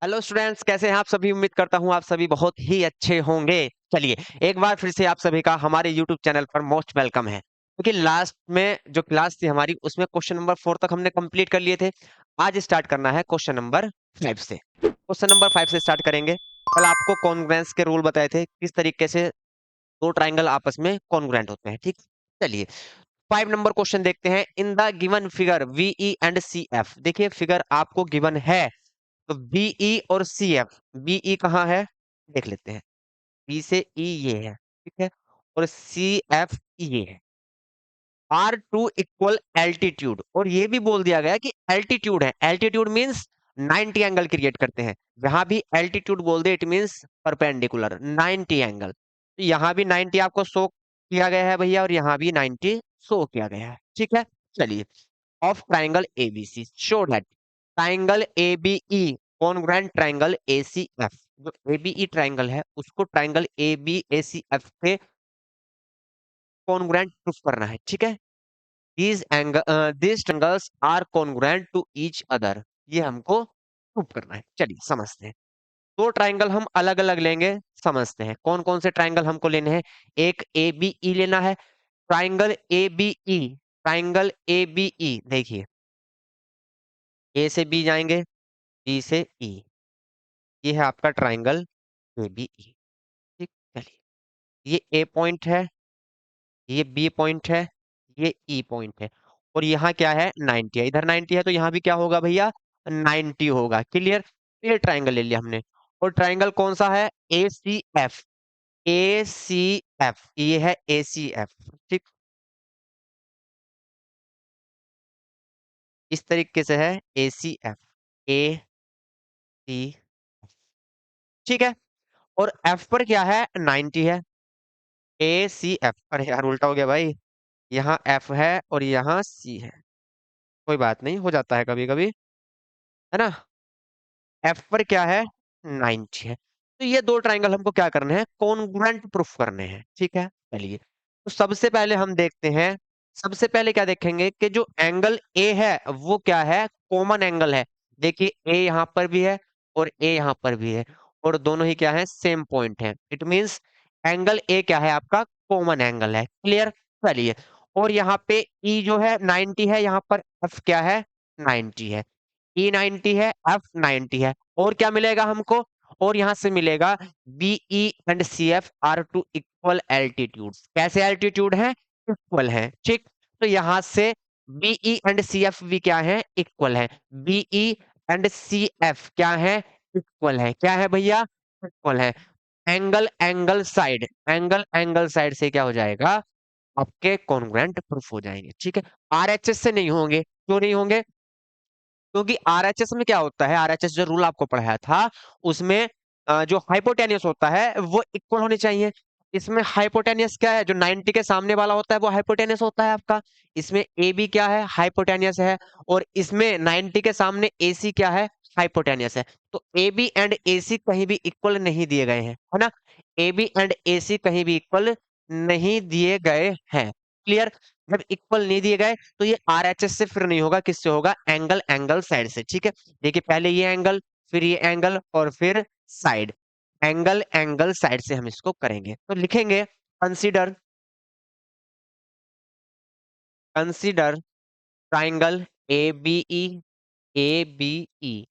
Hello students, कैसे हैं आप सभी। उम्मीद करता हूं आप सभी बहुत ही अच्छे होंगे। चलिए, एक बार फिर से आप सभी का हमारे यूट्यूब चैनल पर मोस्ट वेलकम है। क्योंकि लास्ट में जो क्लास थी हमारी, उसमें क्वेश्चन नंबर 4 तक हमने कंप्लीट कर लिए थे। आज स्टार्ट करना है क्वेश्चन नंबर 5 से। क्वेश्चन नंबर 5 से स्टार्ट करेंगे। कल आपको कॉन्ग्रुएंस के रूल बताए थे, किस तरीके से दो ट्राइंगल आपस में कॉन्ग्रुएंट होते हैं। ठीक, चलिए 5 नंबर क्वेश्चन देखते हैं। In the given figure BE and सी एफ, देखिए फिगर आपको गिवन है, तो बीई और सी एफ। बीई कहाँ है देख लेते हैं। बी से ई ये है, ठीक है, और सी एफ ये है। आर टू इक्वल एल्टीट्यूड, और ये भी बोल दिया गया कि एल्टीट्यूड है। एल्टीट्यूड मींस 90 एंगल क्रिएट करते हैं। यहां भी एल्टीट्यूड बोल दे, इट मींस परपेंडिकुलर 90 एंगल। तो यहाँ भी 90 आपको शो किया गया है भैया, और यहाँ भी 90 शो किया गया है। ठीक है, चलिए। Of triangle ABC show that triangle ABE congruent triangle ACF. जो एबीई ट्राइंगल है उसको ट्राइंगल एबीएसीएफ के कॉन्ग्रुएंट प्रूफ करना है। ठीक है, these triangles are congruent to each other, ये हमको प्रूफ करना है। चलिए समझते हैं। दो ट्राइंगल हम अलग अलग लेंगे, समझते हैं कौन कौन से ट्राइंगल हमको लेने हैं। एक ए बी ई लेना है। Triangle A B E, triangle A B E देखिए, ए से बी जाएंगे, बी से ई, ये है आपका ट्राइंगल ए बी ई। ठीक, चलिए, ये ए पॉइंट है, ये बी पॉइंट है, ये ई पॉइंट है, और यहाँ क्या है 90 है। इधर 90 है तो यहाँ भी क्या होगा भैया 90 होगा। क्लियर, ये ट्राइंगल ले लिया हमने। और ट्राइंगल कौन सा है, A C F. A C F, ये है ए सी एफ। ठीक, इस तरीके से है A C F, A C, ठीक है। और एफ पर क्या है 90 है। ए सी एफ, अरे यार उल्टा हो गया भाई, यहाँ एफ है और यहाँ सी है। कोई बात नहीं, हो जाता है कभी कभी, है ना। एफ पर क्या है 90 है। तो ये दो ट्राइंगल हमको क्या करने हैं, कॉन्ग्रुएंट प्रूफ करने हैं। ठीक है, चलिए। तो सबसे पहले हम देखते हैं, सबसे पहले क्या देखेंगे कि जो एंगल ए है वो क्या है, कॉमन एंगल है। देखिए ए यहाँ पर भी है और ए यहाँ पर भी है, और दोनों ही क्या है, सेम पॉइंट है। इट मींस एंगल ए क्या है आपका, कॉमन एंगल है। क्लियर, चलिए। और यहाँ पे ई जो है 90 है, यहाँ पर एफ क्या है 90 है। ई 90 है, एफ 90 है, और क्या मिलेगा हमको, और यहां से मिलेगा BE and C F are two equal altitude. कैसे एल्टीट्यूड है, इक्वल है। ठीक, तो यहां से बीई एंड सी एफ भी क्या है, इक्वल है। बीई एंड सी एफ क्या है, इक्वल है। क्या है भैया, इक्वल है। Angle angle side, angle angle side से क्या हो जाएगा, आपके कॉन्ग्रुएंट प्रूफ हो जाएंगे। ठीक है, आरएचएस से नहीं होंगे। क्यों नहीं होंगे, क्योंकि आरएचएस में क्या होता है, आरएचएस जो रूल आपको पढ़ाया था उसमें जो हाइपोटेनियस होता है वो इक्वल होने चाहिए। इसमें हाइपोटेनियस क्या है, जो 90 के सामने वाला होता है वो हाइपोटेनियस होता है आपका। इसमें ए बी क्या है, हाइपोटेनियस है। और इसमें 90 के सामने ए सी क्या है, हाइपोटेनियस है। तो ए बी एंड ए सी कहीं भी इक्वल नहीं दिए गए हैं, है ना। ए बी एंड ए सी कहीं भी इक्वल नहीं दिए गए हैं। क्लियर, जब इक्वल नहीं दिए गए तो ये आरएचएस से फिर नहीं होगा, किससे होगा, एंगल एंगल साइड से। ठीक है, देखिए पहले ये एंगल, फिर ये एंगल, और फिर साइड। एंगल एंगल साइड से हम इसको करेंगे, तो लिखेंगे consider, consider triangle A B E, A B E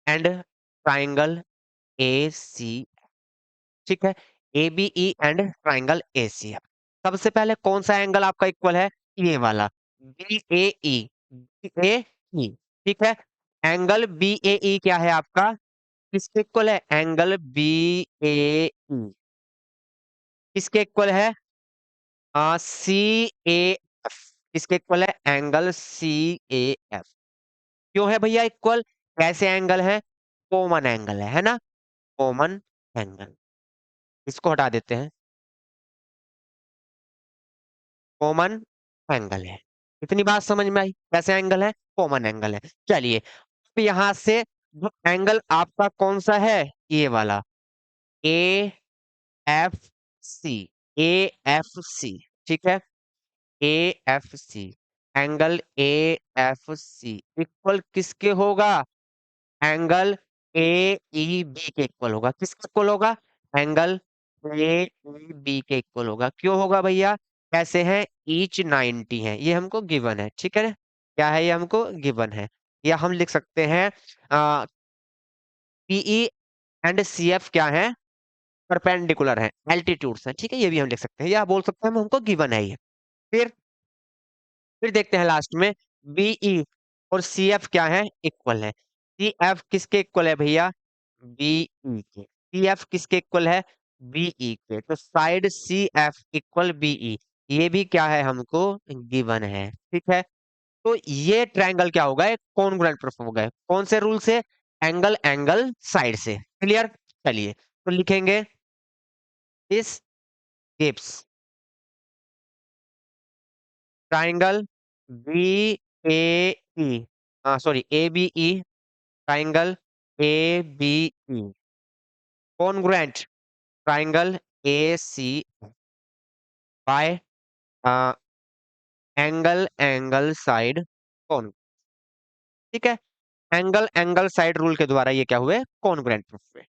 and triangle A C. ठीक है, A B E and triangle A C. सबसे पहले कौन सा एंगल आपका इक्वल है, ये वाला B A E, B A E. ठीक है, एंगल बी ए ई क्या है आपका, किसके इक्वल है, एंगल बी ए ई किसके इक्वल है, सी ए एफ। किसके इक्वल है, एंगल सी ए एफ। क्यों है भैया इक्वल, कैसे एंगल है, कॉमन एंगल है ना, कॉमन एंगल। इसको हटा देते हैं, कॉमन एंगल है। इतनी बात समझ में आई, कैसे एंगल है, कॉमन एंगल है। चलिए, अब यहां से जो एंगल आपका कौन सा है, ये वाला ए एफ सी, ए एफ सी। ठीक है, A F C, angle A F C equal किसके होगा, एंगल ए ई बी के इक्वल होगा। किसके इक्वल होगा? एंगल ए ई बी के इक्वल होगा। क्यों होगा भैया? कैसे है? ईच 90 है, ये हमको गिवन है, ठीक है ना? क्या है? ये हमको गिवन है। या हम लिख सकते हैं पीई एंड सी एफ क्या है? परपेंडिकुलर है, एल्टीट्यूड्स है, ठीक है? ये भी हम लिख सकते हैं, या बोल सकते हैं हम, हमको गिवन है ये। फिर फिर देखते हैं लास्ट में, बीई और सी एफ क्या है? इक्वल है। सी एफ किसके इक्वल है भैया? बीई के। सी एफ किसके इक्वल है? बीई के। तो side C F equal BE, ये भी क्या है? हमको गिवन है, ठीक है? तो ये ट्रायंगल क्या होगा? एक कॉन्ग्रुएंट प्रूफ होगा। कौन से रूल से? एंगल एंगल साइड से। क्लियर? चलिए तो लिखेंगे, इस gives triangle B A E, sorry A B E, triangle A B E congruent triangle A C by angle angle side कौन, ठीक है? एंगल एंगल साइड रूल के द्वारा ये क्या हुए? कॉन्ग्रुएंट प्रूफ हुए।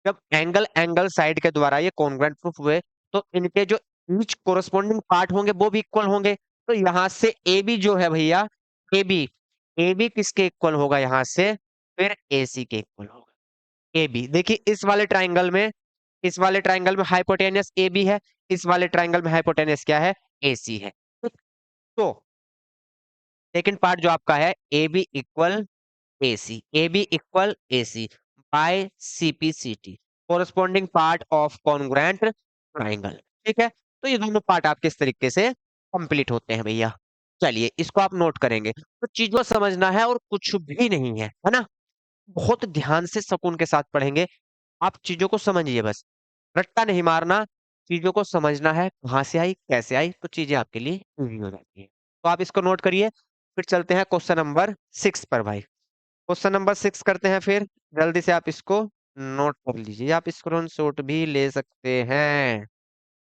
जब एंगल एंगल साइड के द्वारा ये कॉन्ग्रुएंट प्रूफ हुए, तो इनके जो ईच कोरस्पॉन्डिंग पार्ट होंगे वो भी इक्वल होंगे। तो यहां से ए बी जो है भैया, ए बी, ए बी किसके इक्वल होगा यहां से? फिर ए सी के इक्वल होगा। ए बी देखिए, इस वाले ट्राइंगल में हाइपोटेनियस ए बी है, इस वाले ट्राइंगल में हाइपोटेनियस क्या है? ए सी है। तो सेकंड पार्ट जो आपका है, A B equal A C, A B equal A C by C P C T, corresponding part of congruent triangle, ठीक है? तो ये दोनों पार्ट आपके इस तरीके से कंप्लीट होते हैं भैया। चलिए इसको आप नोट करेंगे, तो चीजों को समझना है और कुछ भी नहीं है ना? बहुत ध्यान से सुकून के साथ पढ़ेंगे। आप चीजों को समझिए बस, रट्टा नहीं मारना। चीजों को समझना है, कहाँ से आई कैसे आई, तो चीजें आपके लिए इजी हो जाती है। तो आप इसको नोट करिए। फिर चलते हैं क्वेश्चन नंबर 6 पर भाई। क्वेश्चन नंबर 6 करते हैं फिर। जल्दी से आप इसको नोट कर लीजिए, आप स्क्रीनशॉट भी ले सकते हैं।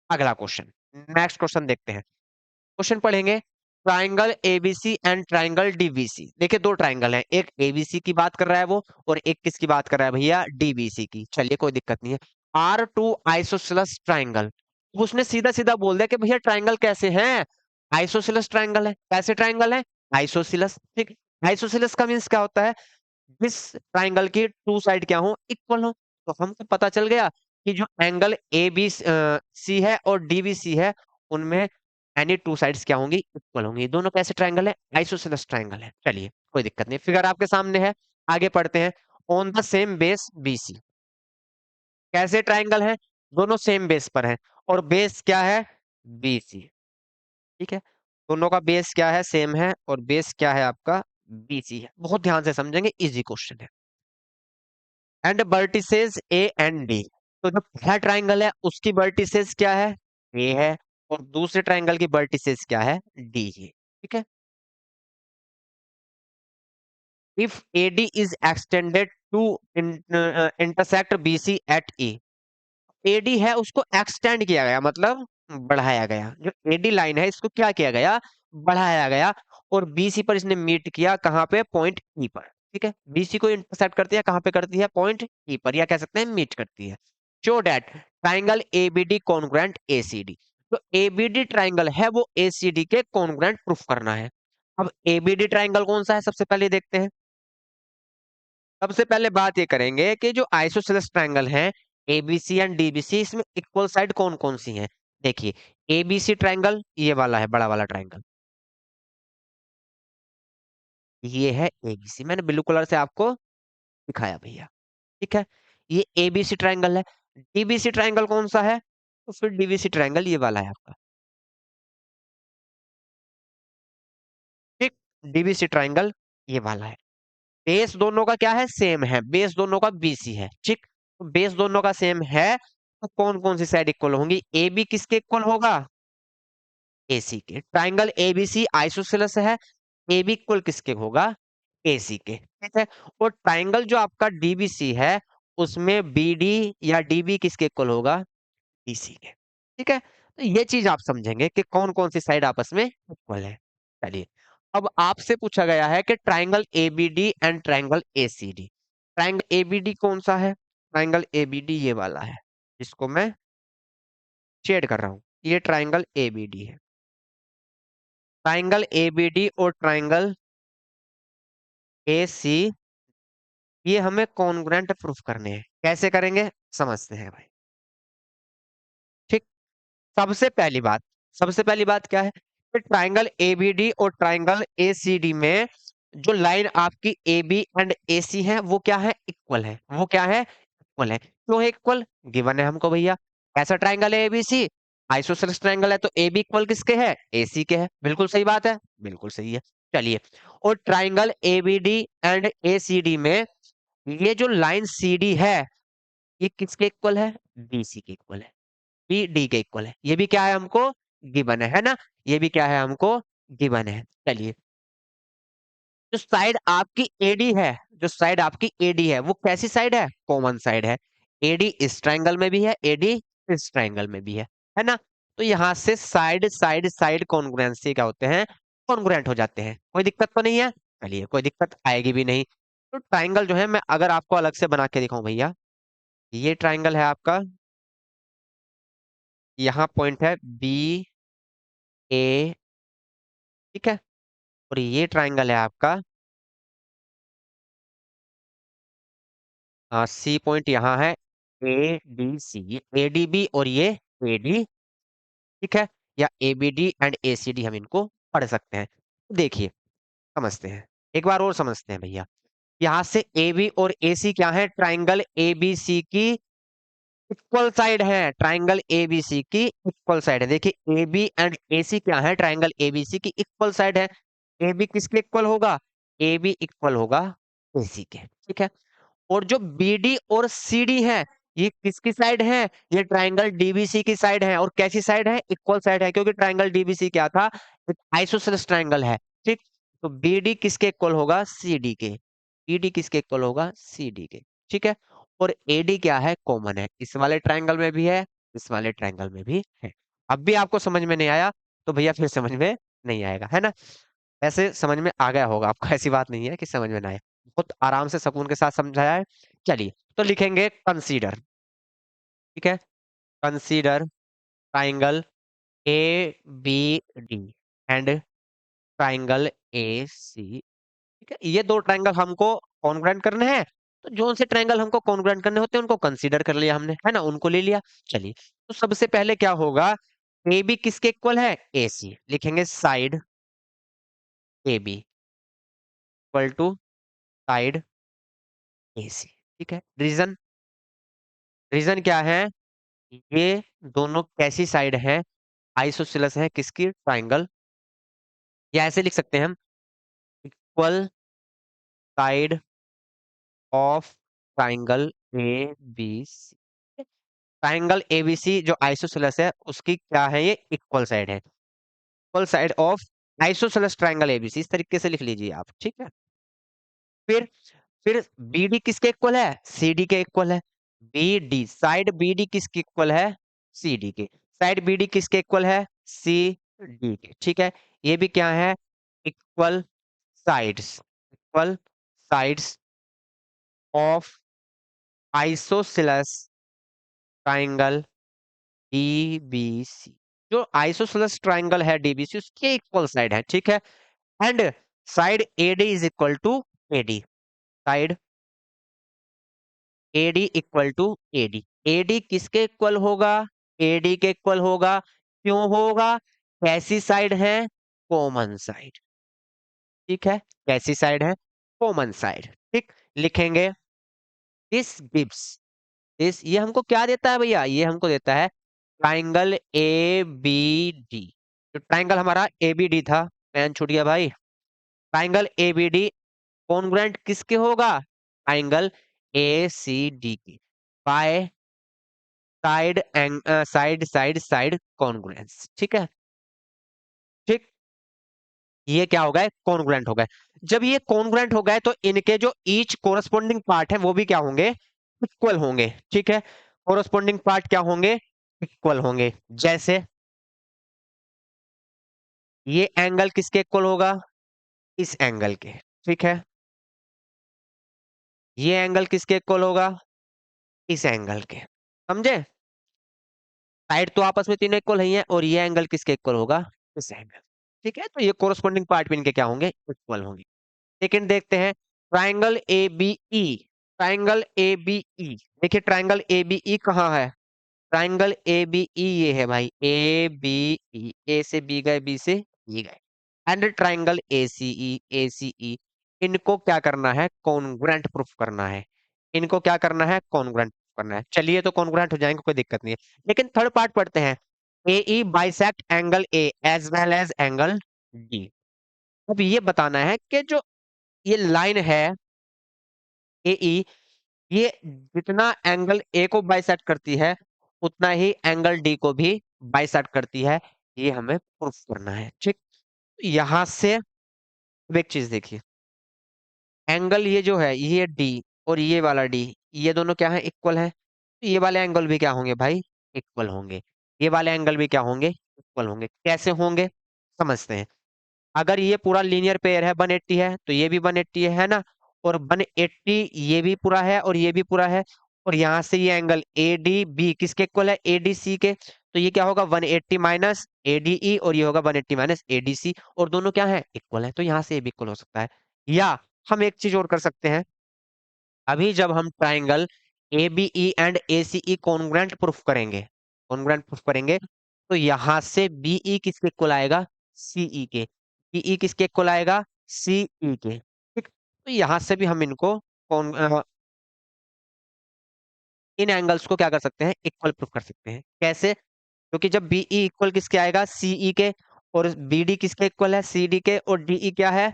अगला क्वेश्चन, नेक्स्ट क्वेश्चन देखते हैं। क्वेश्चन पढ़ेंगे, triangle ABC and triangle DBC. देखिए दो ट्राइंगल हैं, एक एबीसी की बात कर रहा है वो, और एक किसकी बात कर रहा है भैया? डीबीसी की। चलिए कोई दिक्कत नहीं है। Are two isosceles triangle. उसने सीधा सीधा बोल दिया कि भैया ट्राइंगल कैसे हैं? आइसोसेलेस ट्राइंगल है। कैसे ट्राइंगल है? आइसोसेलेस, ठीक। आइसोसेलेस का मीन्स क्या होता है? जिस ट्राइंगल की टू साइड क्या हो? इक्वल हो। तो हमको पता चल गया कि जो एंगल ए बी सी है और डी बी सी है, उनमें एनी टू साइड्स क्या होंगी? इक्वल होंगी। ये दोनों कैसे ट्राइंगल है? आइसोसेलेस ट्राइंगल है। चलिए कोई दिक्कत नहीं, फिगर आपके सामने है। आगे पढ़ते हैं। On the same base B C, कैसे ट्राइंगल है? दोनों सेम बेस पर है, और बेस क्या है? बी सी, ठीक है? दोनों का बेस क्या है? सेम है, और बेस क्या है आपका? बी सी है। बहुत ध्यान से समझेंगे, इजी क्वेश्चन है। And vertices A and D. तो जो पहला ट्राइंगल है उसकी वर्टिसेस क्या है? ए है, और दूसरे ट्राइंगल की वर्टिसेस क्या है? डी है, ठीक है? If AD is extended to intersect BC at E. AD है उसको एक्सटेंड किया गया, मतलब बढ़ाया गया। जो एडी लाइन है इसको क्या किया गया? बढ़ाया गया। और बीसी पर इसने मीट किया, कहाँ पे? पॉइंट ई पर, ठीक है? बीसी को इंटरसेक्ट करती है, कहाँ पे करती है? पॉइंट ई पर, या कह सकते हैं मीट करती है। Show that triangle ABD congruent ACD. तो एबीडी ट्राइंगल है वो एसीडी के कॉन्ग्रुएंट प्रूफ करना है। अब एबीडी ट्राइंगल कौन सा है? सबसे पहले देखते हैं। सबसे पहले बात ये करेंगे कि जो आइसोसेलेस ट्रायंगल है एबीसी एंड डीबीसी, इसमें इक्वल साइड कौन कौन सी हैं? देखिए, एबीसी ट्रायंगल ये वाला है, बड़ा वाला ट्रायंगल, ये है एबीसी। मैंने ब्लू कलर से आपको दिखाया भैया, ठीक है? ये एबीसी ट्रायंगल है। डीबीसी ट्रायंगल कौन सा है? तो फिर डीबीसी ट्रायंगल ये वाला है आपका, ठीक। डीबीसी ट्रायंगल ये वाला है। बेस दोनों का क्या है? सेम है। बेस दोनों का बीसी है, ठीक। तो बेस दोनों का सेम है, तो कौन कौन सी साइड इक्वल होंगी? ए बी किसके इक्वल होगा? एसी के। ट्राइंगल एबीसी आइसोसेलेस है, ए बी इक्वल किसके होगा? एसी के, ठीक है? और ट्राइंगल जो आपका डीबीसी है, उसमें बीडी या डीबी किसके इक्वल होगा? डीसी के, ठीक है? तो ये चीज आप समझेंगे कि कौन कौन सी साइड आपस में इक्वल है। चलिए, अब आपसे पूछा गया है कि triangle ABD and triangle ACD. Triangle ABD कौन सा है? ट्राइंगल एबीडी ये वाला है, जिसको मैं शेड कर रहा हूं। ये ट्राइंगल एबीडी है। ट्राइंगल एबीडी और ट्राइंगल ए सी, ये हमें कॉन्ग्रुएंट प्रूफ करने हैं। कैसे करेंगे समझते हैं भाई। ठीक। सबसे पहली बात, सबसे पहली बात क्या है कि ट्राइंगल एबीडी और ट्राइंगल एसीडी में जो लाइन आपकी ए बी एंड ए सी है वो क्या है? इक्वल है। वो क्या है? इक्वल है। क्यों है इक्वल? गिवन है हमको भैया। ऐसा ट्राइंगल है एबीसी, आइसोसेलेस ट्राइंगल है, तो ए बी इक्वल किसके है? ए सी के है। बिल्कुल सही बात है, बिल्कुल सही है। चलिए, और ट्राइंगल एबीडी एंड एसीडी में ये जो लाइन सी डी है, ये किसके इक्वल है? बी सी के इक्वल है। बी डी के इक्वल है। ये भी क्या है? हमको गिवन है ना? ये भी क्या है? हमको गिवन है। चलिए, जो साइड आपकी एडी है, जो साइड आपकी एडी है वो कैसी साइड है? कॉमन साइड है। एडी इस ट्रायंगल में भी है, एडी इस ट्रायंगल में भी है ना? तो यहां से साइड साइड साइड कॉन्ग्रुएंसी क्या होते हैं? कॉन्ग्रुएंट हो जाते हैं। कोई दिक्कत तो नहीं है? चलिए, कोई दिक्कत आएगी भी नहीं। तो ट्रायंगल जो है मैं अगर आपको अलग से बना के दिखाऊं भैया, ये ट्रायंगल है आपका, यहाँ पॉइंट है बी ए, ठीक है, और ये ट्रायंगल है आपका, सी पॉइंट यहाँ है, ए डी सी, ये ए डी बी और ये ए डी, ठीक है, या A B D and A C D हम इनको पढ़ सकते हैं। तो देखिए, समझते हैं, एक बार और समझते हैं भैया। यहाँ से ए बी और ए सी क्या है? ट्राइंगल ए बी सी की इक्वल साइड है। ट्राइंगल ए बी सी की इक्वल साइड है। देखिए, ए बी एंड ए सी क्या है? ट्राइंगल ए बी सी की इक्वल साइड है। ए बी किसके इक्वल होगा? ए बी इक्वल होगा ए सी के, ठीक है। और जो BD और CD है, ये किसकी साइड है? ये ट्राइंगल DBC की साइड है। और कैसी साइड है? इक्वल साइड है, क्योंकि ट्राइंगल DBC क्या था? एक आइसोसेलेस ट्राइंगल है, ठीक। तो BD किसके इक्वल होगा? CD के। BD किसके इक्वल होगा? CD के, ठीक है। और AD क्या है? कॉमन है, इस वाले ट्राइंगल में भी है, इस वाले ट्राइंगल में भी है। अब भी आपको समझ में नहीं आया तो भैया फिर समझ में नहीं आएगा, है ना? ऐसे समझ में आ गया होगा आपको, ऐसी बात नहीं है कि समझ में ना आए। बहुत आराम से सुकून के साथ समझाया है। चलिए, तो लिखेंगे कंसीडर, ठीक है। Consider triangle A B D and triangle A C, ठीक है। ये दो ट्राइंगल हमको कॉन्ग्रुएंट करने हैं, तो जो से ट्राइंगल हमको कॉन्ग्रुएंट करने होते हैं उनको कंसीडर कर लिया हमने, है ना, उनको ले लिया। चलिए, तो सबसे पहले क्या होगा? ए बी किसके इक्वल है? A C. लिखेंगे side A B equal to side A C, ठीक है। रीजन, रीजन क्या है? ये दोनों कैसी साइड है? आइसोसेलेस है, किसकी? ट्राइंगल। या ऐसे लिख सकते हैं हम, equal side of triangle A B C. Triangle ABC जो आइसोसेलेस है उसकी क्या है? ये इक्वल साइड है। Equal side of isosceles triangle ABC, इस तरीके से लिख लीजिए आप, ठीक है। फिर फिर बीडी किसके इक्वल है? सीडी के इक्वल है। बीडी साइड, बीडी किसके इक्वल है? सीडी के। साइड बीडी किसके इक्वल है? सी डी के, ठीक है। ये भी क्या है? Equal sides, equal sides of isosceles triangle DBC. जो आइसोसेलेस ट्राइंगल है डीबीसी, उसके इक्वल साइड है, ठीक है। And side AD is equal to AD, side AD equal to AD. AD किसके इक्वल होगा? एडी के इक्वल होगा। क्यों होगा? कैसी साइड है? कॉमन साइड, ठीक है। कैसी साइड है? कॉमन साइड, ठीक। लिखेंगे दिस गिव्स, दिस, ये हमको क्या देता है भैया? ये हमको देता है ट्राइंगल ए बी डी। तो ट्राइंगल हमारा ए बी डी था, पेन छूट गया भाई। Triangle A B D congruent किसके होगा? ट्राइंगल ए सी डी की, by side angle side side side congruence, ठीक है, ठीक। ये क्या हो गए? कॉन्ग्रुएंट हो गए। जब ये कॉन्ग्रुएंट हो गए तो इनके जो ईच कोरस्पॉन्डिंग पार्ट है वो भी क्या होंगे? इक्वल होंगे, ठीक है। कोरस्पॉन्डिंग पार्ट क्या होंगे? इक्वल होंगे। जैसे ये एंगल किसके इक्वल होगा? इस एंगल के, ठीक है। ये एंगल किसके इक्वल होगा? इस एंगल के। समझे? साइड तो आपस में तीनों इक्वल ही है, और ये एंगल किसके इक्वल होगा? इस एंगल। ठीक है, तो ये कोरस्पॉन्डिंग पार्ट भी इनके क्या होंगे? इक्वल होंगे। सेकंड देखते हैं, triangle A B E. Triangle A B E, देखिए ट्राइंगल ए बी ई कहाँ है? ट्राइंगल ए बी ई ये है भाई, ए बी ई, ए से बी गए, बी से ई गए। And triangle A C E, A C ई, इनको क्या करना है? कॉन्ग्रुएंट प्रूफ करना है। इनको क्या करना है? कॉन्ग्रुएंट प्रूफ करना है। चलिए, तो कॉन्ग्रुएंट हो जाएंगे, कोई दिक्कत नहीं है। लेकिन थर्ड पार्ट पढ़ते हैं, A E bisect angle A as well as angle D. अब ये बताना है कि जो ये लाइन है ए ई, ये जितना एंगल ए को बाइसेक्ट करती है, उतना ही एंगल डी को भी बाइसेक्ट करती है। ये हमें प्रूफ करना है। ठीक, यहां से अब एक चीज देखिए, एंगल ये जो है, ये डी और ये वाला डी, ये दोनों क्या है? इक्वल है। तो ये वाले एंगल भी क्या होंगे भाई? इक्वल होंगे। ये वाले एंगल भी क्या होंगे? इक्वल होंगे। कैसे होंगे? समझते हैं। अगर ये पूरा लीनियर पेयर है, 180 है, तो ये भी 180 है ना? और 180 ये भी पूरा है और ये भी पूरा है। और यहां से ये एंगल ए डी बी किसके इक्वल है? ए डी सी के। तो ये क्या होगा? 180 माइनस ए डी ई, और ये होगा 180 माइनस ए डी सी, और दोनों क्या है? इक्वल है। तो यहां से ये भी इक्वल हो सकता है। या हम एक चीज और कर सकते हैं, अभी जब हम triangle A B E and A C E congruent proof करेंगे, कॉन्ग्रुएंट प्रूफ करेंगे, तो यहां से बी ई किसके इक्वल आएगा? सी ई के। बी ई किसके इक्वल आएगा? सी ई के। ठीक, तो यहां से भी हम इनको कौन इन एंगल्स को क्या कर सकते हैं? इक्वल प्रूफ कर सकते हैं। कैसे? क्योंकि जब बी ई इक्वल किसके आएगा? सी ई के। और बी डी किसके इक्वल है? सी डी के। और डी ई क्या है?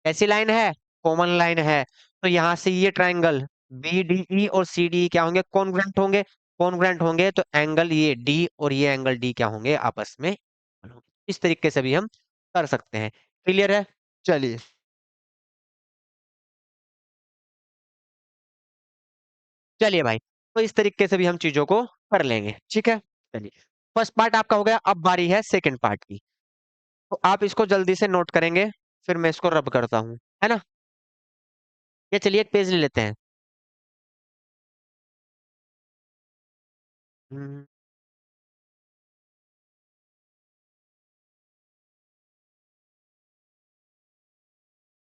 ऐसी लाइन है, कॉमन लाइन है। तो यहां से ये ट्राइंगल बी डी ई और सी डी क्या होंगे? कॉन्ग्रुएंट होंगे। कॉन्ग्रुएंट होंगे तो एंगल ये डी और ये एंगल डी क्या होंगे? आपस में equal होंगे। इस तरीके से भी हम कर सकते हैं। क्लियर है? चलिए, चलिए भाई, तो इस तरीके से भी हम चीजों को कर लेंगे। ठीक है, चलिए। फर्स्ट पार्ट आपका हो गया, अब बारी है सेकंड पार्ट की। तो आप इसको जल्दी से नोट करेंगे, फिर मैं इसको रब करता हूँ, है ना? ये चलिए, एक पेज ले लेते हैं। हम्म,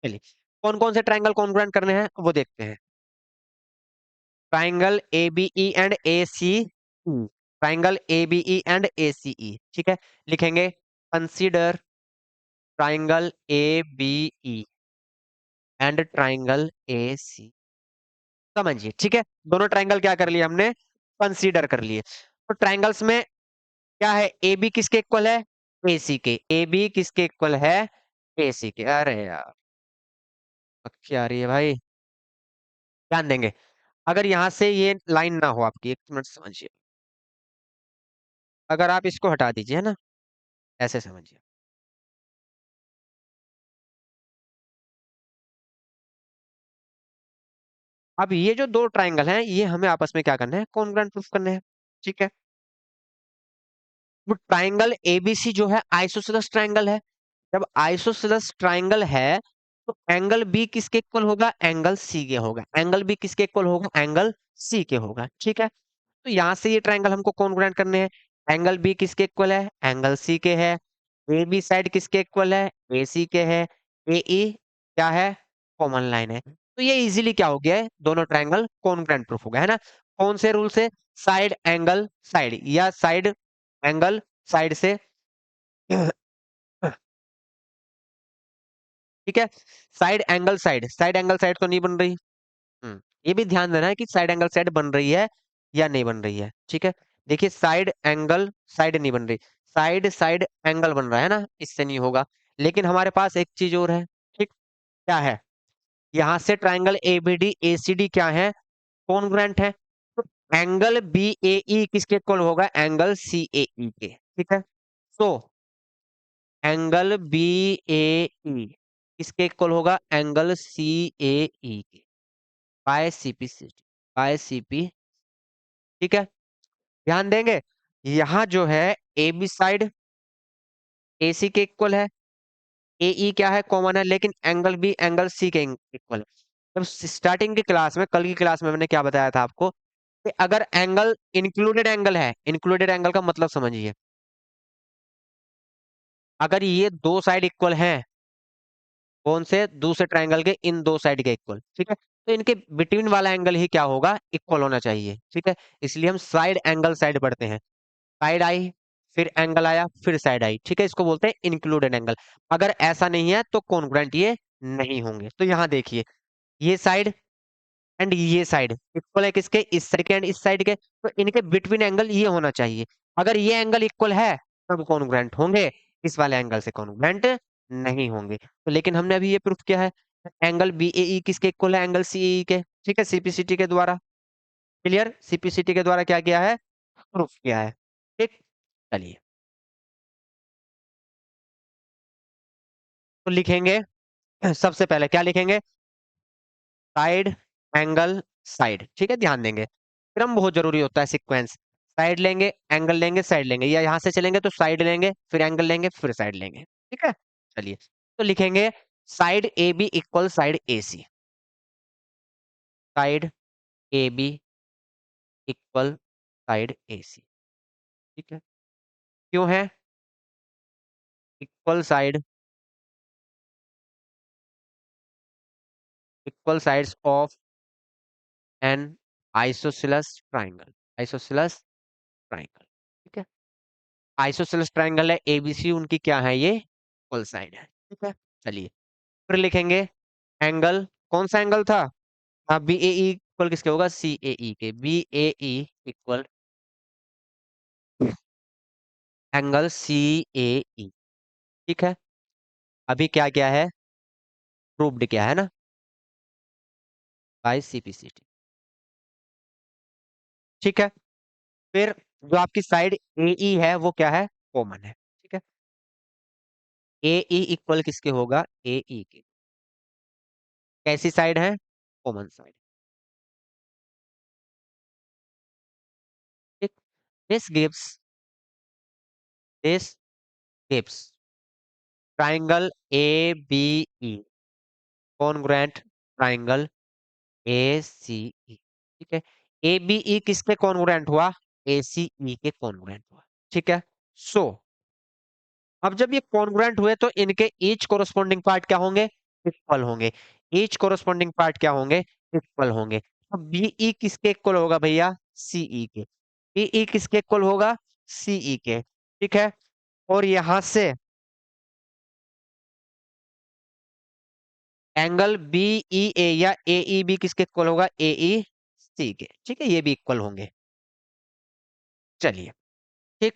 चलिए, कौन कौन से ट्राइंगल कॉन्ग्रुएंट करने हैं वो देखते हैं। Triangle A B E and A C E. Triangle A B E and A C E. ठीक है, लिखेंगे consider triangle A B E and triangle A C. समझिए, ठीक है, दोनों ट्राइंगल क्या कर लिए हमने? कंसीडर कर लिए। तो ट्राइंगल्स में क्या है? ए बी किसके इक्वल है? ए सी के। ए बी किसके इक्वल है? ए सी के। अरे यार, क्या आ रही है भाई? ध्यान देंगे, अगर यहां से ये लाइन ना हो आपकी, एक मिनट समझिए, अगर आप इसको हटा दीजिए, है ना, ऐसे समझिए। अब ये जो दो ट्राइंगल हैं, ये हमें आपस में क्या करना है? कॉन्ग्रुएंट प्रूफ करने हैं। ठीक है, वो ट्राइंगल एबीसी जो है आइसोसेलेस ट्राइंगल है। जब आइसोसेलेस ट्राइंगल है, तो एंगल बी किसके इक्वल होगा? एंगल सी के होगा। एंगल बी किसके इक्वल होगा? एंगल सी के होगा। ठीक है, तो यहां से ये ट्राइंगल हमको कॉन्ग्रुएंट करने हैं। एंगल बी किसके इक्वल है? एंगल सी के है। ए बी साइड किसके इक्वल है? ए सी के है। ए ई क्या है? कॉमन लाइन है। तो ये इजीली क्या हो गया है? दोनों ट्राइंगल कॉन्ग्रुएंट प्रूफ हो गया, है ना? कौन से रूल से? साइड एंगल साइड, या साइड एंगल साइड से। ठीक है, side angle side, side angle side तो नहीं बन रही। ये भी ध्यान देना है कि साइड एंगल साइड बन रही है या नहीं बन रही है। ठीक है, देखिए, साइड एंगल साइड नहीं बन रही, साइड साइड एंगल बन रहा है ना, इससे नहीं होगा। लेकिन हमारे पास एक चीज और है। ठीक, क्या है? यहां से ट्राइंगल एबीडी एसीडी क्या है? कॉन्ग्रुएंट है। तो एंगल बी ए ई किसके इक्वल होगा? एंगल सी ए ई के। ठीक है, तो एंगल बी ए ई किसके इक्वल होगा? एंगल सी ए ई के, by CP C, by CP. ठीक है, ध्यान देंगे, यहां जो है ए बी साइड ए सी के इक्वल है, ए ई क्या है? कॉमन है, लेकिन एंगल बी एंगल सी के इक्वल है। जब स्टार्टिंग की क्लास में, कल की क्लास में मैंने क्या बताया था आपको कि अगर एंगल इंक्लूडेड एंगल है, इंक्लूडेड एंगल का मतलब समझिए, अगर ये दो साइड इक्वल हैं, कौन से, दूसरे ट्रायंगल के इन दो साइड के इक्वल, ठीक है, तो इनके बिटवीन वाला एंगल ही क्या होगा, इक्वल होना चाहिए, ठीक है। इसलिए हम साइड एंगल साइड पढ़ते हैं। साइड आई, फिर एंगल आया, फिर साइड आई, ठीक है, इसको बोलते हैं इंक्लूडेड एंगल। अगर ऐसा नहीं है तो कॉन्ग्रुएंट ये नहीं होंगे। तो यहाँ देखिए, ये साइड एंड ये साइड इक्वल है किसके, इस साइड के एंड इस साइड के, तो इनके बिटवीन एंगल ये होना चाहिए। अगर ये एंगल इक्वल है तब कॉन्ग्रुएंट होंगे, इस वाले एंगल से कॉन्ग्रुएंट नहीं होंगे। तो लेकिन हमने अभी ये प्रूफ किया है, एंगल बी ए ई किसके इक्वल है, एंगल सी ए ई के, ठीक है, सीपीसीटी के द्वारा। क्लियर, सीपीसीटी के द्वारा क्या किया है, प्रूफ किया है, ठीक। चलिए, तो लिखेंगे, सबसे पहले क्या लिखेंगे, साइड एंगल साइड, ठीक है, ध्यान देंगे, क्रम बहुत जरूरी होता है, सीक्वेंस। साइड लेंगे, एंगल लेंगे, साइड लेंगे, या यहां से चलेंगे तो साइड लेंगे, फिर एंगल लेंगे, फिर साइड लेंगे, ठीक है। चलिए, तो लिखेंगे side A B equal side A C, side A B equal side A C, ठीक है। क्यों है equal side, equal sides of an isosceles triangle, isosceles triangle, ठीक है। आइसोसेलेस ट्राइंगल है एबीसी, उनकी क्या है, ये इक्वल साइड है, ठीक है। चलिए, फिर लिखेंगे एंगल, कौन सा एंगल था, हाँ, बी ए ई इक्वल किसके होगा, सी ए ई के, B A E equal angle C A E, ठीक है। अभी क्या क्या है, प्रूव्ड क्या है ना, बाय सीपीसीटी, ठीक है। फिर जो आपकी साइड ए ई है वो क्या है, कॉमन है, ठीक है। ए ई इक्वल किसके होगा, ए ई के, कैसी साइड है, कॉमन साइड, ठीक। This gives, this gives triangle A B E congruent triangle A C E, ठीक है। ए बी ई किसके कॉन्ग्रुएंट हुआ, ए सी ई के कॉन्ग्रुएंट हुआ, ठीक है। सो अब जब ये कॉन्ग्रुएंट हुए तो इनके ईच कोरस्पॉन्डिंग पार्ट क्या होंगे, इक्वल होंगे, ईच कोरस्पॉन्डिंग पार्ट क्या होंगे, इक्वल होंगे। अब बीई किसके इक्वल होगा भैया, सीई के, बीई किसके इक्वल होगा, सीई के, ठीक है। और यहां से एंगल बी ई ए या ए ई बी किसके इक्वल होगा, ए ई सी के, ठीक है, ये भी इक्वल होंगे। चलिए, ठीक।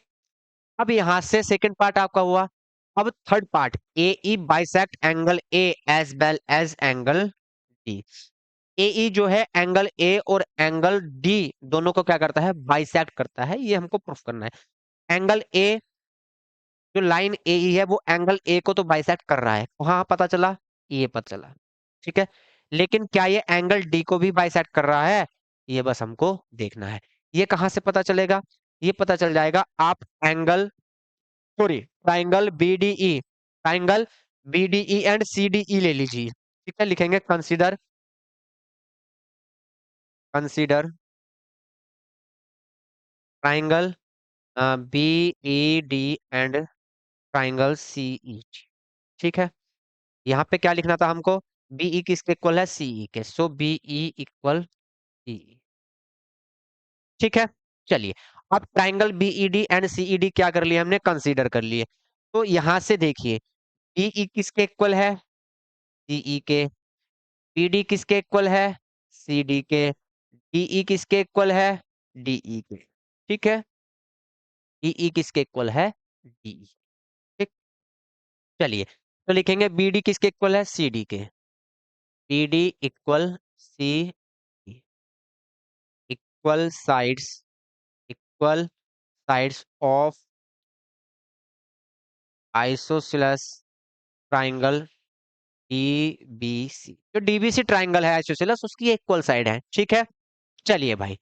अब यहां से सेकंड पार्ट आपका हुआ। अब third part, A E bisect angle A as well as angle D. A E जो है एंगल ए और एंगल डी दोनों को क्या करता है, बाइसेक्ट करता है, ये हमको प्रूफ करना है। एंगल ए, जो लाइन ए ई है वो एंगल ए को तो बाइसेक्ट कर रहा है, वहां पता चला, ये पता चला, ठीक है। लेकिन क्या ये एंगल डी को भी बाइसेक्ट कर रहा है, ये बस हमको देखना है। ये कहां से पता चलेगा, ये पता चल जाएगा, आप angle, sorry, triangle B D E, triangle B D E and C D E ले लीजिए, ठीक है। लिखेंगे consider, consider triangle B E D and triangle C E, ठीक है। यहाँ पे क्या लिखना था हमको, बीई किसके इक्वल है, सीई के, सो बीई इक्वल सीई, ठीक है। चलिए, अब ट्राइंगल बीईडी एंड सीईडी क्या कर लिए हमने, कंसीडर कर लिए। तो यहां से देखिए, बीई किसके इक्वल है, सीई के, बीडी किसके इक्वल है, सीडी के, डीई किसके इक्वल है, डीई के, ठीक है। डीई किसके इक्वल है, डीई, ठीक। चलिए, तो लिखेंगे बीडी किसके इक्वल है, सीडी के, BD equal C, equal sides, equal sides of isosceles triangle DBC, जो डीबीसी ट्राइंगल है आइसोसेलेस उसकी इक्वल साइड है, ठीक है। चलिए भाई,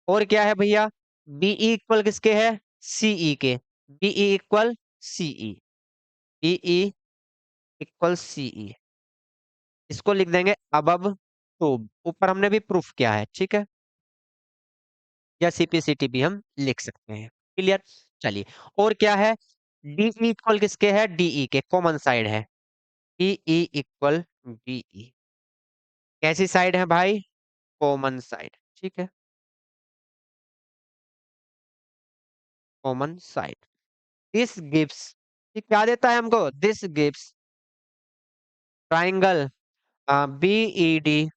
और क्या है भैया, बीई इक्वल किसके है, सीई के, BE equal CE, BE equal CE, इसको लिख देंगे अबव प्रूव, ऊपर हमने भी प्रूफ किया है, ठीक है, या सीपीसीटी भी हम लिख सकते हैं। क्लियर। चलिए, और क्या है, डीई इक्वल किसके है, डीई के कॉमन साइड है, डीई इक्वल डीई, कैसी साइड है भाई, कॉमन साइड, ठीक है, कॉमन साइड। दिस गिव्स, ये क्या देता है हमको, this gives triangle BED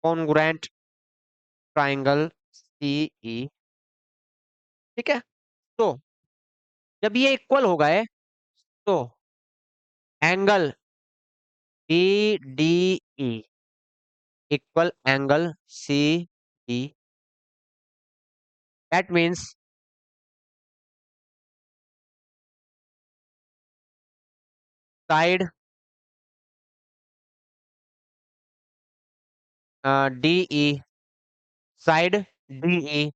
congruent triangle CE, ठीक है। तो जब ये इक्वल हो गए तो angle BDE equal angle CD, that means side DE, side DE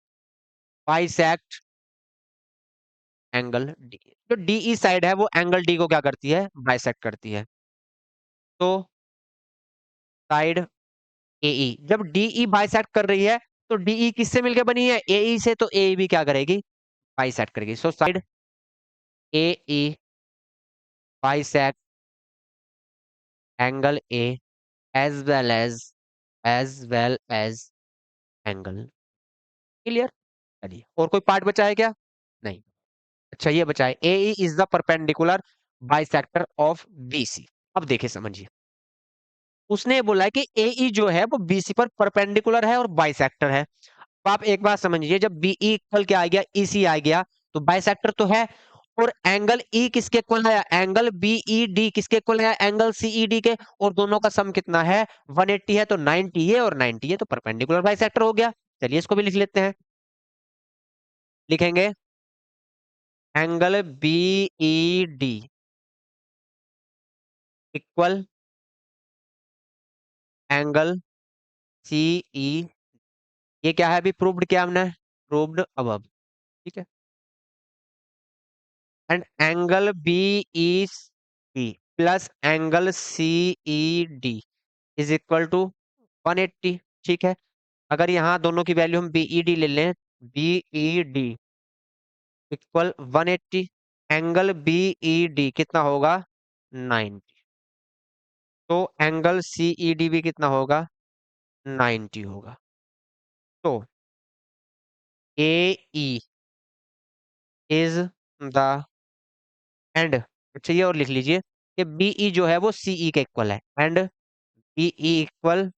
bisect angle D। जो DE साइड है वो एंगल D को क्या करती है, बाइसेक्ट करती है। तो साइड AE, जब DE बाइसेक्ट कर रही है तो DE किससे मिलकर बनी है, AE से, तो AE भी क्या करेगी, बाइसेक्ट करेगी। So side AE bisect angle A as well as angle. Clear. चलिए, और कोई पार्ट बचा है क्या, नहीं। अच्छा, ये बचा है, AE is the perpendicular bisector of BC। अब देखिए समझिए, उसने बोला है कि AE जो है वो BC पर परपेंडिकुलर है और बाइसेक्टर है। अब आप एक बात समझिए, जब BE इक्वल क्या आ गया, EC आ गया, तो बाइसेक्टर तो है। और एंगल E किसके इक्वल आया, एंगल BED किसके इक्वल आया, एंगल CED के, और दोनों का सम कितना है, 180 है, तो 90 ये और 90 ये, तो परपेंडिकुलर बाइसेक्टर हो गया। चलिए इसको भी लिख लेते हैं, लिखेंगे angle BED equal angle CE, ये क्या है, अभी प्रूव्ड किया हमने, प्रूव्ड अबव, ठीक है। And angle BEC plus angle CED is equal to 180, ठीक है। अगर यहाँ दोनों की वैल्यू हम BED ले लें, BED इक्वल 180, एंगल BED कितना होगा, 90, तो एंगल CED भी कितना होगा, 90 होगा। तो AE इज द एंड, अच्छा ये और लिख लीजिए कि BE जो है वो CE के इक्वल है, and BE equal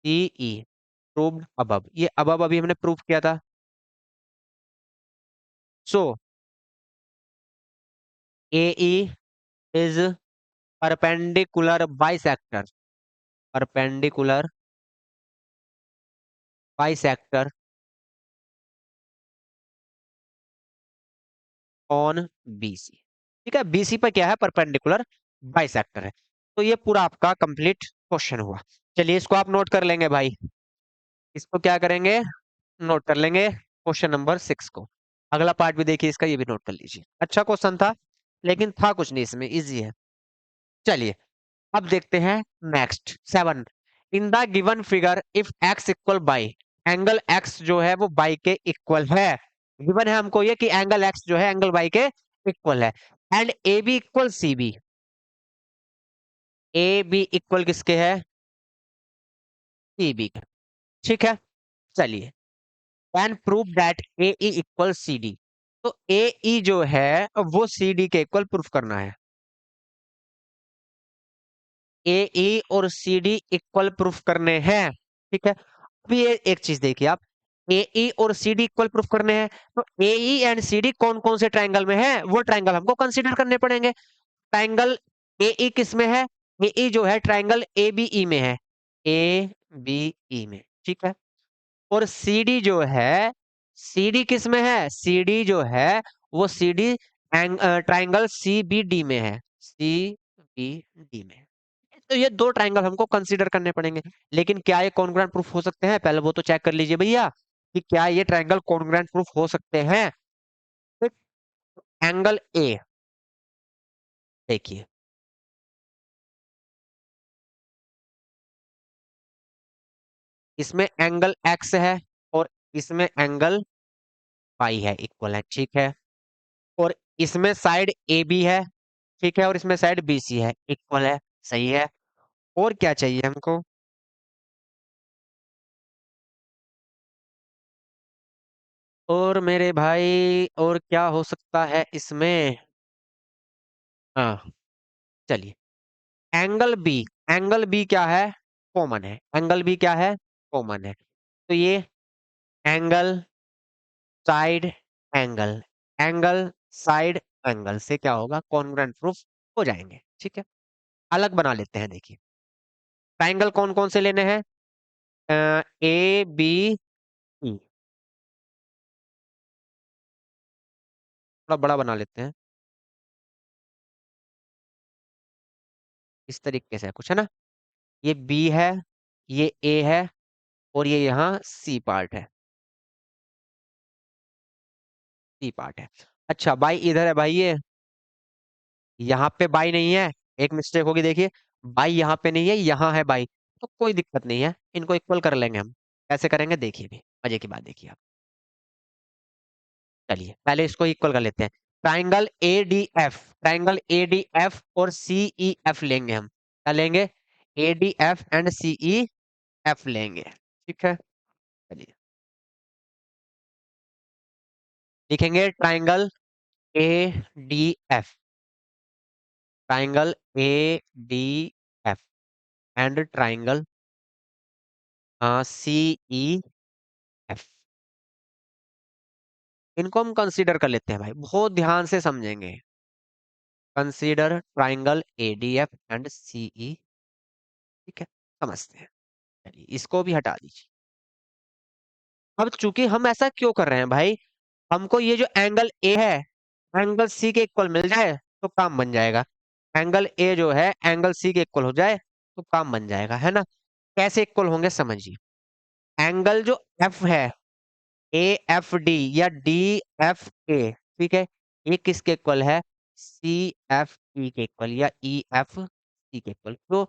CE proved above, ये अबव अभी हमने प्रूव किया था। सो AE is perpendicular bisector, perpendicular bisector on BC, ठीक है, BC पर क्या है, परपेंडिकुलर बाइसेक्टर है। तो ये पूरा आपका कंप्लीट क्वेश्चन हुआ। चलिए इसको आप नोट कर लेंगे भाई, इसको क्या करेंगे, नोट कर लेंगे क्वेश्चन नंबर 6 को। अगला पार्ट भी देखिए इसका, ये भी नोट कर लीजिए। अच्छा क्वेश्चन था, लेकिन था कुछ नहीं इसमें, इजी है। चलिए अब देखते हैं next 7। In the given figure if x equal by, angle x जो है वो बाई के इक्वल है। गिवन है हमको ये कि एंगल x जो है एंगल बाई के इक्वल है, and A B equal C B, A B equal किसके है, सी बी के, ठीक है। चलिए, can prove that A E equal C D, तो ए ई जो है वो सी डी के इक्वल प्रूफ करना है। ए ई और सी डी इक्वल प्रूफ करने हैं, ठीक है। अभी ये एक चीज देखिए आप, ए ई और सी डी इक्वल प्रूफ करने हैं, तो A E and C D कौन कौन से ट्राइंगल में है, वो ट्राइंगल हमको कंसीडर करने पड़ेंगे। ट्राइंगल ए ई किस में है, ए ई जो है ट्राइंगल ए बी ई में है, ए बी ई में, ठीक है। और सी डी जो है, सी डी किस में है, सी डी जो है वो C D triangle C B D में है, सी बी डी में। तो ये दो ट्राइंगल हमको कंसीडर करने पड़ेंगे। लेकिन क्या ये कॉन्ग्रुएंट प्रूफ हो सकते हैं, पहले वो तो चेक कर लीजिए भैया कि क्या ये ट्राइंगल कॉन्ग्रुएंट प्रूफ हो सकते हैं। एंगल ए देखिए, इसमें एंगल एक्स है और इसमें एंगल पाई है, इक्वल है, ठीक है। और इसमें साइड ए बी है, ठीक है, और इसमें साइड बी सी है, इक्वल है, सही है। और क्या चाहिए हमको? और मेरे भाई और क्या हो सकता है इसमें? हाँ, चलिए, एंगल बी, एंगल बी क्या है? कॉमन है, एंगल बी क्या है? कॉमन है। तो ये angle side angle, angle side angle से क्या होगा? कॉन्ग्रुएंट प्रूफ हो जाएंगे, ठीक है। अलग बना लेते हैं, देखिए। ट्राइंगल कौन कौन से लेने हैं? ए बी ई, थोड़ा बड़ा बना लेते हैं, इस तरीके से कुछ है ना। ये बी है, ये ए है, और ये यहाँ सी पार्ट है, सी पार्ट है। अच्छा बाई इधर है भाई, ये यहाँ पे बाई नहीं है, एक मिस्टेक होगी, देखिए। बाई यहाँ पे नहीं है, यहाँ है बाई। तो कोई दिक्कत नहीं है, इनको इक्वल कर लेंगे हम। कैसे करेंगे देखिए, भी मजे की बात देखिए आप। चलिए पहले इसको इक्वल कर लेते हैं। Triangle A D F, triangle A D F और सी ई एफ लेंगे हम, क्या लेंगे? A D F and C E F लेंगे, ठीक है। चलिए लिखेंगे triangle A D F, triangle A D F and triangle C E F. इनको हम कंसीडर कर लेते हैं भाई, बहुत ध्यान से समझेंगे। Consider triangle A D F and C E, ठीक है, समझते हैं। चलिए इसको भी हटा दीजिए। अब चूंकि हम ऐसा क्यों कर रहे हैं भाई, हमको ये जो एंगल ए है, एंगल सी के इक्वल मिल जाए तो काम बन जाएगा। एंगल ए जो है एंगल सी के इक्वल हो जाए तो काम बन जाएगा, है ना। कैसे इक्वल होंगे समझिए। एंगल जो एफ है, ए एफ डी या डी एफ ए, ठीक है, ये किसके इक्वल है? सी एफ ई के इक्वल या ई एफ सी के इक्वल। तो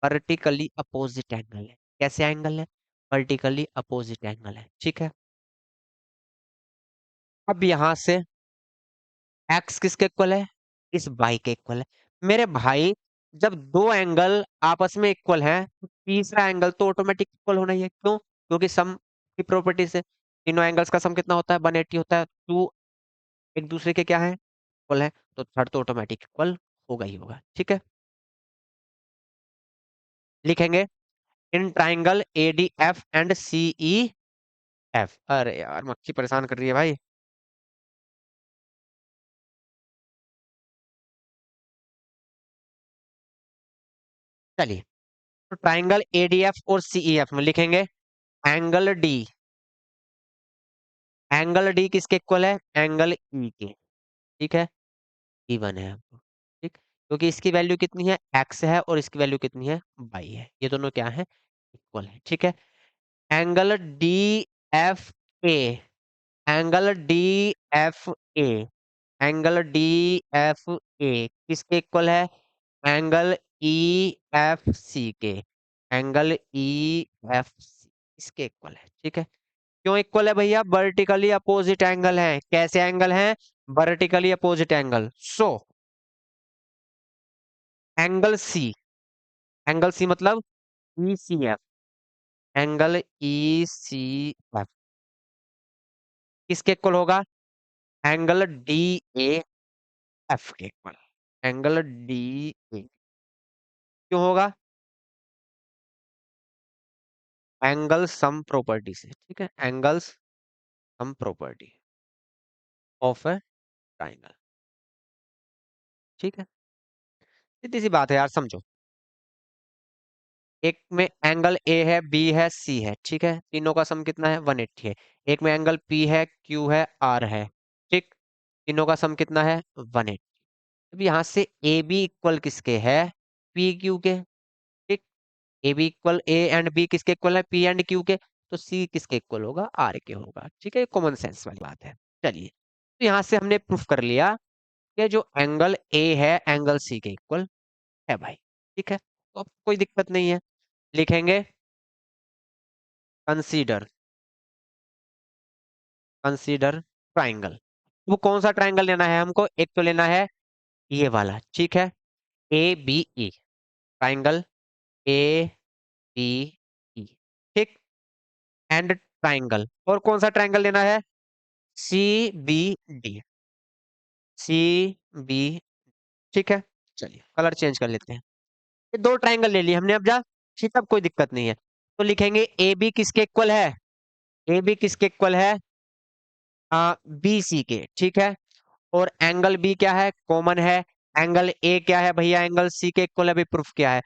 वर्टिकली अपोजिट एंगल है। कैसे एंगल है? वर्टिकली अपोजिट एंगल है, ठीक है। अब यहां से एक्स किसके इक्वल है? इस बाई के इक्वल है। मेरे भाई जब दो एंगल आपस में इक्वल हैं तो तीसरा एंगल तो ऑटोमेटिक इक्वल होना ही है, क्यों? क्योंकि सम की प्रॉपर्टी से तीनों एंगल्स का सम कितना होता है? 180 होता है। टू एक दूसरे के क्या है? इक्वल है, तो थर्ड तो ऑटोमेटिक इक्वल होगा ही होगा, ठीक है। लिखेंगे in triangle A D F and C E F. अरे यार मक्खी परेशान कर रही है भाई। चलिए, तो ट्राइंगल ए डी एफ और सी ई एफ में लिखेंगे एंगल डी, एंगल डी किसके इक्वल है? एंगल ई के, ठीक है। इवन है आपको, ठीक, क्योंकि इसकी वैल्यू कितनी है? एक्स है, और इसकी वैल्यू कितनी है? बाई है। ये दोनों क्या है? इक्वल है, ठीक है। Angle D F A, angle D F A, angle D F A किसके इक्वल है? एंगल ई एफ सी के, एंगल ई एफ सी इसके इक्वल है, ठीक है। क्यों इक्वल है भैया? वर्टिकली अपोजिट एंगल है। कैसे एंगल है? Vertically opposite angle. So angle C, angle C मतलब E C F, angle E C F किसके इक्वल होगा? एंगल डी ए एफ के इक्वल, एंगल डी ए। क्यों होगा? एंगल सम प्रॉपर्टी से, ठीक है, angles sum property of a triangle, ठीक है। सीधी सी बात है यार, समझो। एक में एंगल ए है, बी है, सी है, ठीक है, तीनों का सम कितना है? 180 है। एक में एंगल पी है, क्यू है, आर है, ठीक, तीनों का सम कितना है? 180। अब यहां से ए बी इक्वल किसके है? पी क्यू के, ठीक। A B equal A and B किसके इक्वल है? पी एंड क्यू के। तो सी किसके इक्वल होगा? आर के होगा, ठीक है, कॉमन सेंस वाली बात है। चलिए, तो यहां से हमने प्रूफ कर लिया कि जो एंगल ए है एंगल सी के इक्वल है भाई, ठीक है। तो अब कोई दिक्कत नहीं है। लिखेंगे कंसीडर, कंसीडर ट्राइंगल। वो कौन सा ट्राइंगल लेना है हमको? एक तो लेना है ये वाला, ठीक है, A B E, triangle A B E, ठीक। एंड ट्राइंगल, और कौन सा ट्राइंगल लेना है? C B D, C B, ठीक है। चलिए कलर चेंज कर लेते हैं। ये दो ट्राइंगल ले लिए हमने, अब जा, ठीक, अब कोई दिक्कत नहीं है। तो लिखेंगे ए बी किसके इक्वल है? ए बी किसके इक्वल है? बी सी के, ठीक है। और एंगल बी क्या है? कॉमन है। एंगल ए क्या है भैया? एंगल सी के इक्वल है। अभी प्रूफ क्या है?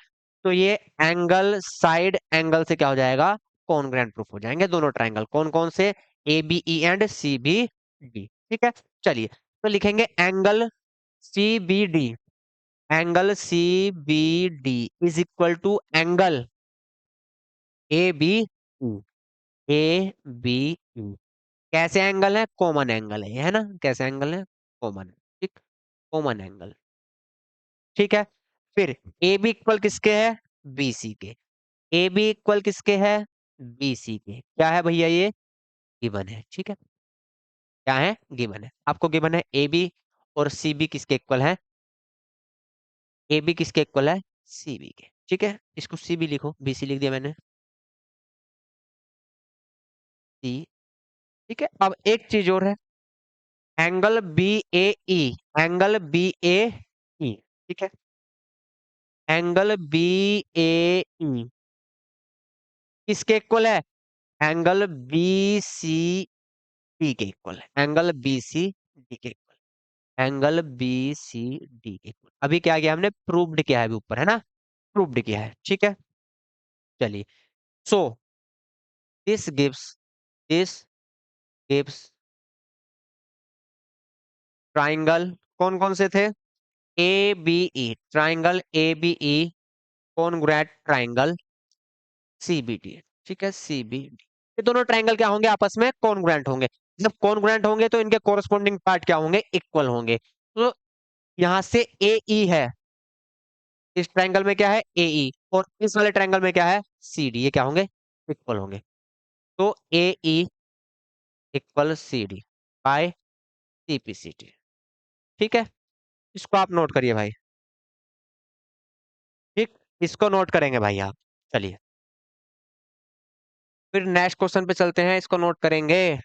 तो ये एंगल साइड एंगल से क्या हो जाएगा? कॉन्ग्रुएंट प्रूफ हो जाएंगे दोनों ट्राइंगल। कौन कौन से? A B E and C B D, ठीक है। चलिए, तो लिखेंगे angle C B D, angle C B D is equal to angle A B E, A B E. कैसे एंगल है? कॉमन एंगल है ना? कैसे एंगल है? कॉमन, ठीक, कॉमन एंगल, ठीक है। फिर ए बी इक्वल किसके है? बी सी के। ए बी इक्वल किसके है? बी सी के। क्या है भैया? ये गिवन है, ठीक है। क्या है? गिवन है, आपको गिवन है ए बी और सी बी किसके इक्वल है? ए बी किसके इक्वल है? सी बी के, ठीक है। इसको सी बी लिखो, बी सी लिख दिया मैंने, सी, ठीक है। अब एक चीज और है, angle B A E, angle B A E, ठीक है। एंगल बी ए ई किसके इक्वल है? एंगल बी सी डी के इक्वल है। एंगल बी सी डी के equal, angle B C D के इक्वल। अभी क्या किया हमने? प्रूव्ड किया है, अभी ऊपर है ना, प्रूव्ड किया है, ठीक है। चलिए, so this gives, this gives triangle, कौन कौन से थे? A B E, triangle A B E congruent triangle C B D, ठीक है, सी बी डी। ये दोनों ट्राइंगल क्या होंगे? आपस में कॉन्ग्रुएंट होंगे। जब कॉन्ग्रुएंट होंगे तो इनके कोरस्पोंडिंग पार्ट क्या होंगे? इक्वल होंगे। तो यहाँ से ए ई है, इस ट्रायंगल में क्या है? ए ई, और इस वाले ट्रायंगल में क्या है? C D. ये क्या होंगे? इक्वल होंगे। तो A E equal C D by C P C T, ठीक है। इसको आप नोट करिए भाई, ठीक, इसको नोट करेंगे भाई आप। चलिए, फिर नेक्स्ट क्वेश्चन पे चलते हैं, इसको नोट करेंगे।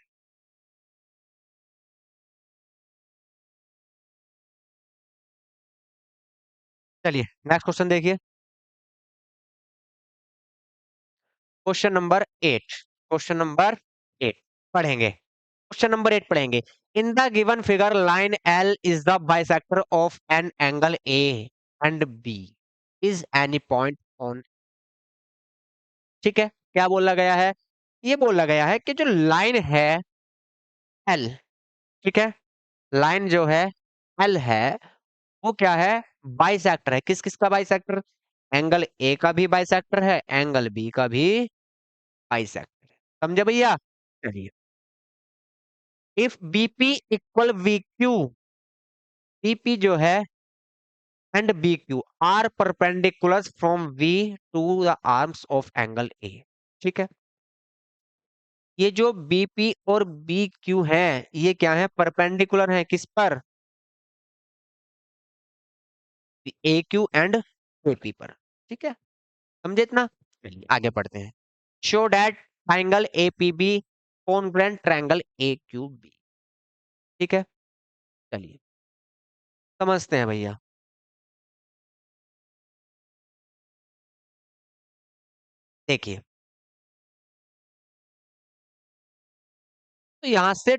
चलिए नेक्स्ट क्वेश्चन देखिए, क्वेश्चन नंबर 8, क्वेश्चन नंबर 8 पढ़ेंगे। क्वेश्चन नंबर 8 पढ़ेंगे। In the given figure line L is the bisector of an angle A and B, is any point on, ठीक है। क्या बोला गया है? ये बोला गया है कि जो लाइन है एल, ठीक है, लाइन जो है एल है, वो क्या है? बाइसेक्टर है। किस किस का बाइसेक्टर? एंगल ए का भी बाइसेक्टर है, एंगल बी का भी बाइसेक्टर है। समझे भैया? चलिए, if BP equal B Q, BP जो है and B Q are perpendicular from B to the arms of angle A, ठीक है। ये जो बीपी और बी क्यू है, ये क्या है? परपेंडिकुलर है किस पर? A Q and A P पर, ठीक है। समझे इतना? चलिए आगे पढ़ते हैं। Show that triangle A P B congruent triangle A Q B, ठीक है। चलिए समझते हैं भैया। देखिए, तो यहां से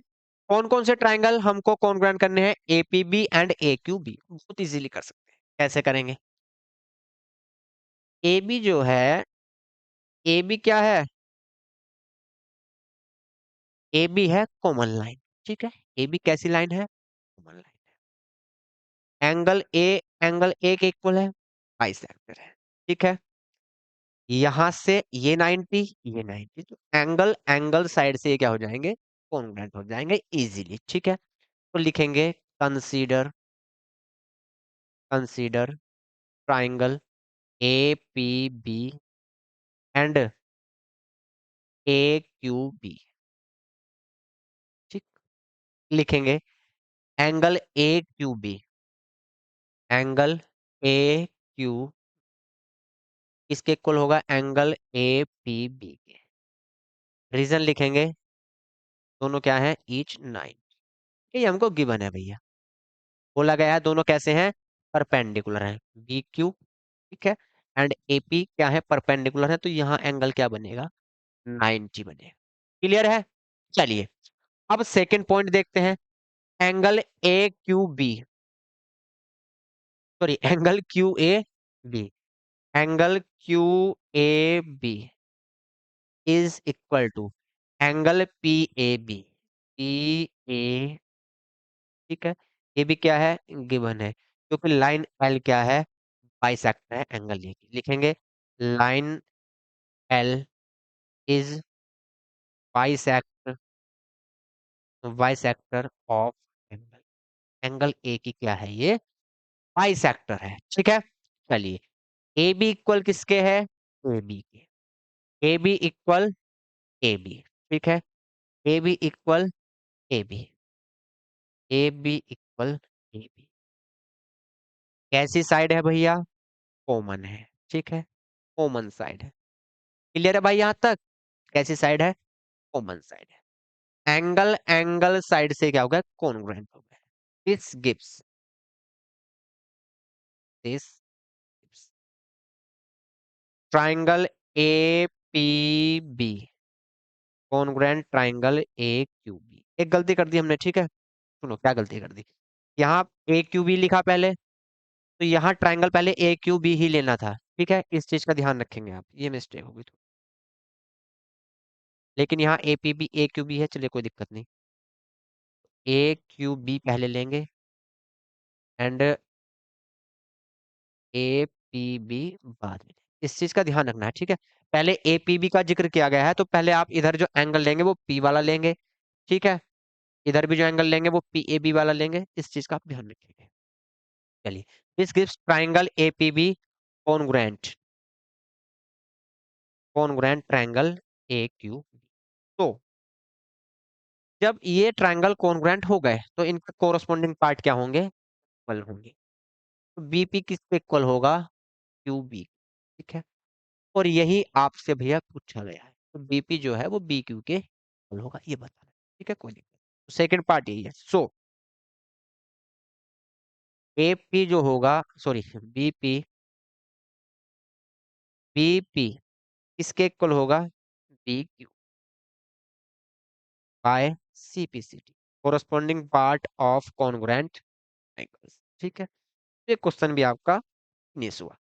कौन कौन से ट्राइंगल हमको कॉन्ग्रुएंट करने हैं? A P B and A Q B. बहुत इजीली कर सकते हैं। कैसे करेंगे? ए बी जो है, ए बी क्या है? ए बी है कॉमन लाइन, ठीक है। ए बी कैसी लाइन है? Common line. Angle A, angle A के इक्वल है, बाइसेक्टर है, ठीक है। यहां से ये 90, ये 90, तो एंगल एंगल साइड से ये क्या हो जाएंगे? कॉन्ग्रुएंट हो जाएंगे इजीली, ठीक है। तो लिखेंगे consider, consider triangle A P B and A Q B, ठीक, लिखेंगे angle A Q B, angle A Q इसके इक्वल होगा एंगल ए पी बी के। रीजन लिखेंगे, दोनों क्या है, ईच 9, ये हमको गिवन है भैया। बोला गया है दोनों कैसे हैं, परपेंडिकुलर हैं, बी क्यू, ठीक है, एंड एपी क्या है, परपेंडिकुलर है, तो यहाँ एंगल क्या बनेगा, 90 बनेगा। क्लियर है। चलिए अब सेकंड पॉइंट देखते हैं, angle A Q B, sorry angle Q A B, angle Q A B is equal to angle P A B, P A, ठीक है, ये भी क्या है, गिवन है, क्योंकि लाइन एल क्या है, बाइसेक्टर है एंगल ए की, लिखेंगे line L is bisector, bisector of angle, angle A की क्या है ये, बाइसेक्टर है, ठीक है। चलिए ए बी इक्वल किसके है, ए बी के, A B equal A B, ठीक है, A B equal A B, A B equal A B, कैसी साइड है भैया, कॉमन है, ठीक है, कॉमन साइड है। क्लियर है भाई यहाँ तक, कैसी साइड है, कॉमन साइड है, एंगल एंगल साइड से क्या हो गया, कॉन्ग्रुएंट हो गया, this gives, this gives triangle A P B, congruent triangle A Q B. एक गलती कर दी हमने, ठीक है, सुनो क्या गलती कर दी, यहाँ ए क्यू बी लिखा पहले, तो यहाँ ट्राइंगल पहले ए क्यू बी ही लेना था, ठीक है, इस चीज का ध्यान रखेंगे आप, ये मिस्टेक होगी तो। लेकिन यहाँ A P B A Q B है, चलिए कोई दिक्कत नहीं, ए क्यू बी पहले लेंगे एंड ए पी बी बाद में, इस चीज का ध्यान रखना है, ठीक है। पहले ए पी बी का जिक्र किया गया है, तो पहले आप इधर जो एंगल लेंगे वो पी वाला लेंगे, ठीक है, इधर भी जो एंगल लेंगे वो पी ए बी वाला लेंगे, इस चीज का आप ध्यान रखिएगा। चलिए, this gives triangle A P B congruent, congruent triangle A Q, तो जब ये ट्राइंगल कॉन्ग्रुएंट हो गए तो इनके कोरस्पॉन्डिंग पार्ट क्या होंगे, इक्वल होंगे, तो बीपी किसके इक्वल होगा, क्यू बी, ठीक है, और यही आपसे भैया पूछा गया है, तो बीपी जो है वो बी क्यू के इक्वल होगा, ये बताना है, ठीक है, कोई दिक्कत। सेकंड पार्ट यही है, सो ए पी जो होगा, सॉरी बीपी, बीपी किसके इक्वल होगा, B Q by C P C T, corresponding part of congruent angles, ठीक है। ये क्वेश्चन भी आपका फिनिश हुआ।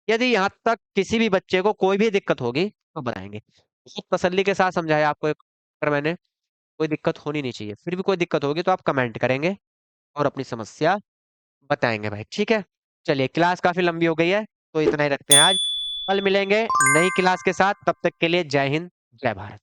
यदि यहाँ तक किसी भी बच्चे को कोई भी दिक्कत होगी तो बताएंगे, बहुत तसल्ली के साथ समझाया आपको, अगर मैंने, कोई दिक्कत होनी नहीं चाहिए, फिर भी कोई दिक्कत होगी तो आप कमेंट करेंगे और अपनी समस्या बताएंगे भाई, ठीक है। चलिए क्लास काफी लंबी हो गई है, तो इतना ही रखते हैं आज, कल मिलेंगे नई क्लास के साथ, तब तक के लिए जय हिंद, जय भारत।